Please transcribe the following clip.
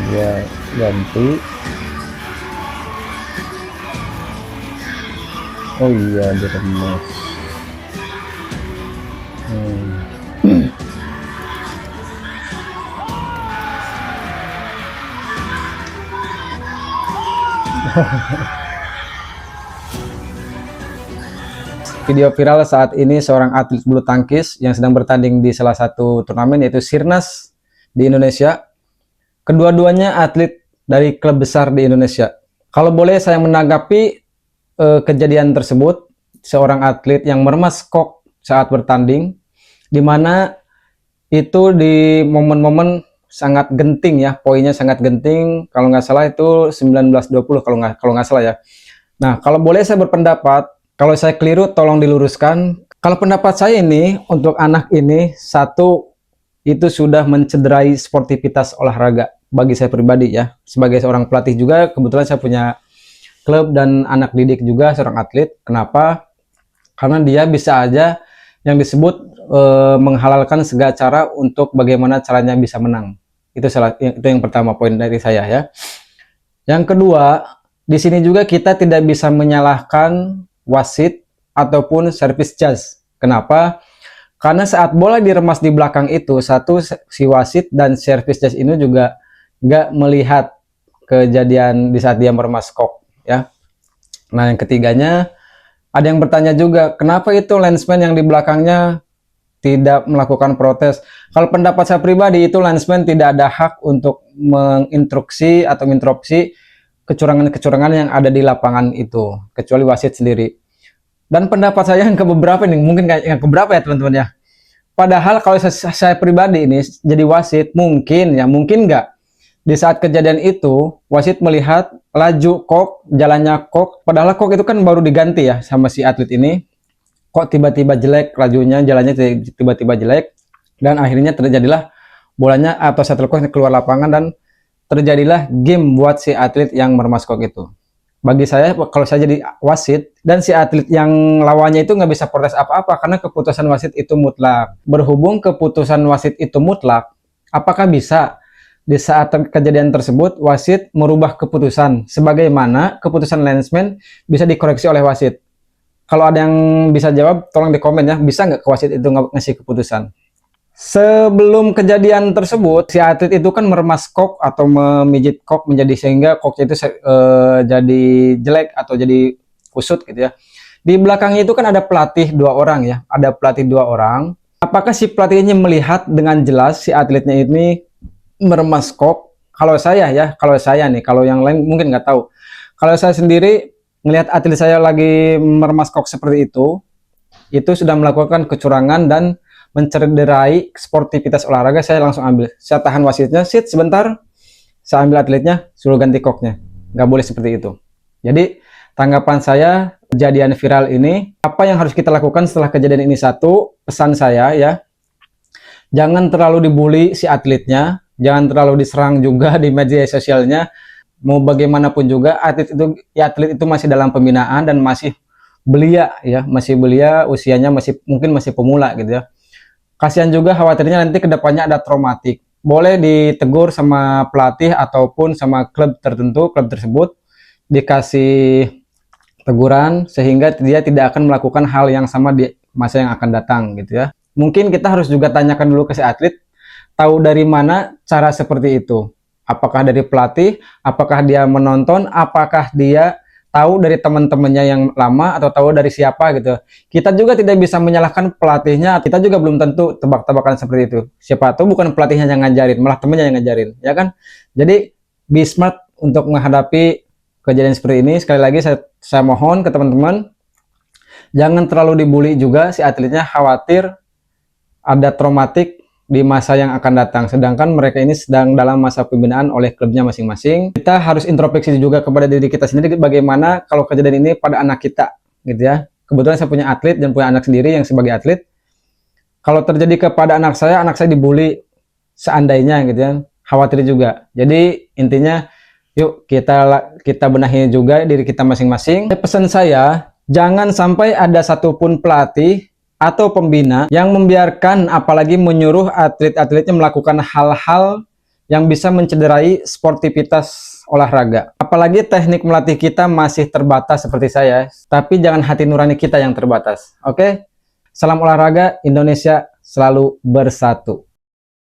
Dia ganti. Oh iya, diremes. Video viral saat ini seorang atlet bulu tangkis yang sedang bertanding di salah satu turnamen yaitu Sirnas di Indonesia. Kedua-duanya atlet dari klub besar di Indonesia. Kalau boleh saya menanggapi kejadian tersebut, seorang atlet yang meremas kok saat bertanding, di mana itu di momen-momen sangat genting ya, poinnya sangat genting. Kalau nggak salah itu 19-20 kalau nggak salah ya. Nah, kalau boleh saya berpendapat, kalau saya keliru tolong diluruskan. Kalau pendapat saya ini untuk anak ini, satu, itu sudah mencederai sportivitas olahraga bagi saya pribadi ya. Sebagai seorang pelatih juga, kebetulan saya punya klub dan anak didik juga seorang atlet. Kenapa? Karena dia bisa aja yang disebut menghalalkan segala cara untuk bagaimana caranya bisa menang. Itu yang pertama poin dari saya ya. Yang kedua, di sini juga kita tidak bisa menyalahkan wasit ataupun service judge. Kenapa? Karena saat bola diremas di belakang itu, satu, si wasit dan service judge ini juga nggak melihat kejadian di saat dia meremas kok ya. Nah, yang ketiganya, ada yang bertanya juga, kenapa itu linesman yang di belakangnya tidak melakukan protes? Kalau pendapat saya pribadi, itu linesman tidak ada hak untuk menginstruksi atau menginterupsi kecurangan-kecurangan yang ada di lapangan itu, kecuali wasit sendiri. Dan pendapat saya yang keberapa nih, mungkin yang keberapa ya teman-teman ya. Padahal kalau saya pribadi ini jadi wasit, mungkin nggak di saat kejadian itu wasit melihat laju kok, jalannya kok, padahal kok itu kan baru diganti ya sama si atlet ini, kok tiba-tiba jelek lajunya, jalannya tiba-tiba jelek, dan akhirnya terjadilah bolanya atau shuttlecock keluar lapangan dan terjadilah game buat si atlet yang meremas kok itu. Bagi saya, kalau saya jadi wasit dan si atlet yang lawannya itu nggak bisa protes apa-apa karena keputusan wasit itu mutlak. Berhubung keputusan wasit itu mutlak, apakah bisa di saat kejadian tersebut wasit merubah keputusan sebagaimana keputusan linesman bisa dikoreksi oleh wasit? Kalau ada yang bisa jawab, tolong di komen ya, bisa nggak wasit itu ngasih keputusan? Sebelum kejadian tersebut, si atlet itu kan meremas kok atau memijit kok menjadi sehingga koknya itu jadi jelek atau jadi kusut gitu ya. Di belakangnya itu kan ada pelatih dua orang ya, ada pelatih dua orang. Apakah si pelatihnya melihat dengan jelas si atletnya ini meremas kok? Kalau saya nih, kalau yang lain mungkin nggak tahu. Kalau saya sendiri melihat atlet saya lagi meremas kok seperti itu sudah melakukan kecurangan dan mencederai sportivitas olahraga. Saya langsung ambil, saya tahan wasitnya, sit sebentar, saya ambil atletnya, suruh ganti koknya. Nggak boleh seperti itu. Jadi tanggapan saya kejadian viral ini, apa yang harus kita lakukan setelah kejadian ini? Satu, pesan saya ya, jangan terlalu dibully si atletnya, jangan terlalu diserang juga di media sosialnya. Mau bagaimanapun juga atlet itu masih dalam pembinaan dan masih belia ya, usianya mungkin masih pemula gitu ya. Kasihan juga, khawatirnya nanti kedepannya ada traumatik. Boleh ditegur sama pelatih ataupun sama klub tertentu, klub tersebut dikasih teguran sehingga dia tidak akan melakukan hal yang sama di masa yang akan datang gitu ya. Mungkin kita harus juga tanyakan dulu ke si atlet, tahu dari mana cara seperti itu. Apakah dari pelatih, apakah dia menonton, apakah dia tahu dari teman-temannya yang lama atau tahu dari siapa gitu. Kita juga tidak bisa menyalahkan pelatihnya, kita juga belum tentu tebak-tebakan seperti itu. Siapa tahu bukan pelatihnya yang ngajarin, malah temannya yang ngajarin, ya kan? Jadi be smart untuk menghadapi kejadian seperti ini. Sekali lagi saya mohon ke teman-teman, jangan terlalu dibully juga si atletnya, khawatir ada traumatik di masa yang akan datang, sedangkan mereka ini sedang dalam masa pembinaan oleh klubnya masing-masing. Kita harus introspeksi juga kepada diri kita sendiri, bagaimana kalau kejadian ini pada anak kita gitu ya. Kebetulan saya punya atlet dan punya anak sendiri yang sebagai atlet. Kalau terjadi kepada anak saya dibully seandainya gitu ya, khawatir juga. Jadi intinya yuk kita benahi juga diri kita masing-masing. Pesan saya, jangan sampai ada satupun pelatih atau pembina yang membiarkan apalagi menyuruh atlet-atletnya melakukan hal-hal yang bisa mencederai sportivitas olahraga. Apalagi teknik melatih kita masih terbatas seperti saya, tapi jangan hati nurani kita yang terbatas. Oke? Salam olahraga, Indonesia selalu bersatu.